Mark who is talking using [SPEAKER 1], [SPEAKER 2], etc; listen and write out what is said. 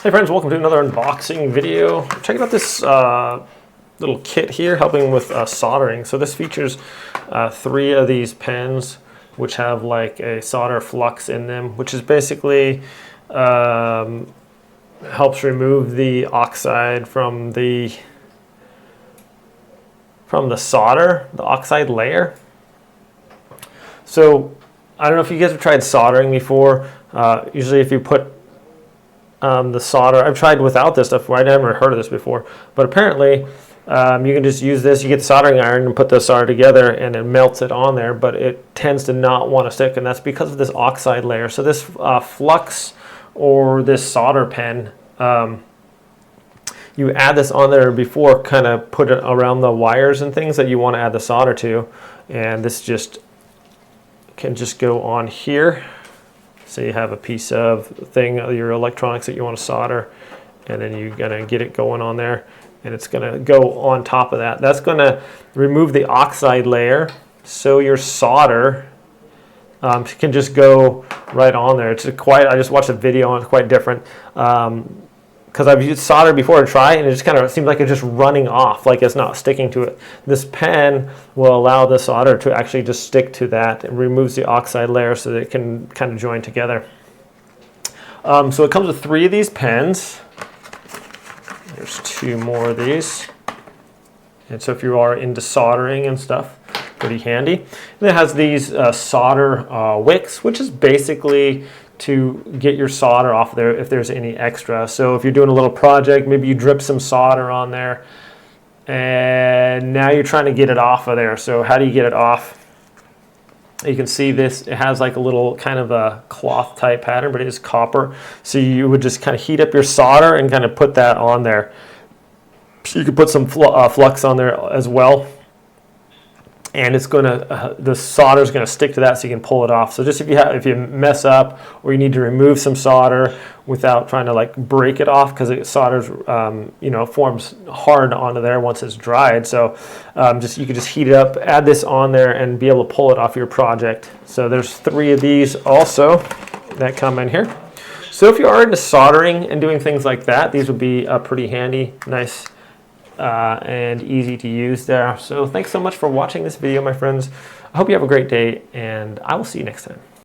[SPEAKER 1] Hey friends, welcome to another unboxing video. Check out this little kit here helping with soldering. So this features 3 of these pens which have like a solder flux in them, which is basically helps remove the oxide from the solder, the oxide layer. So I don't know if you guys have tried soldering before. Usually if you put the solder, I've tried without this stuff. I never heard of this before, but apparently you can just use this. You get the soldering iron and put the solder together and it melts it on there, but it tends to not want to stick, and that's because of this oxide layer. So this flux or this solder pen, you add this on there before, kind of put it around the wires and things that you want to add the solder to, and this just can just go on here. So you have a piece of thing, your electronics that you want to solder, and then you're going to get it going on there, and it's going to go on top of that. That's going to remove the oxide layer, so your solder can just go right on there. It's quite, I just watched a video on it, it's quite different. Because I've used solder before to try, and it just kind of seems like it's just running off, like it's not sticking to it. This pen will allow the solder to actually just stick to that and removes the oxide layer so that it can kind of join together. So it comes with 3 of these pens. There's 2 more of these. And so if you are into soldering and stuff, pretty handy. And it has these solder wicks, which is basically to get your solder off there if there's any extra. So if you're doing a little project, maybe you drip some solder on there and now you're trying to get it off of there. So how do you get it off? You can see this, it has like a little kind of a cloth type pattern, but it is copper. So you would just kind of heat up your solder and kind of put that on there. So you could put some flux on there as well. And it's going to, the solder is going to stick to that, so you can pull it off. So just if you mess up or you need to remove some solder without trying to like break it off, because it solders, forms hard onto there once it's dried. So you could just heat it up, add this on there, and be able to pull it off your project. So there's 3 of these also that come in here. So if you are into soldering and doing things like that, these would be pretty handy, nice. And easy to use there. So thanks so much for watching this video, my friends. I hope you have a great day, and I will see you next time.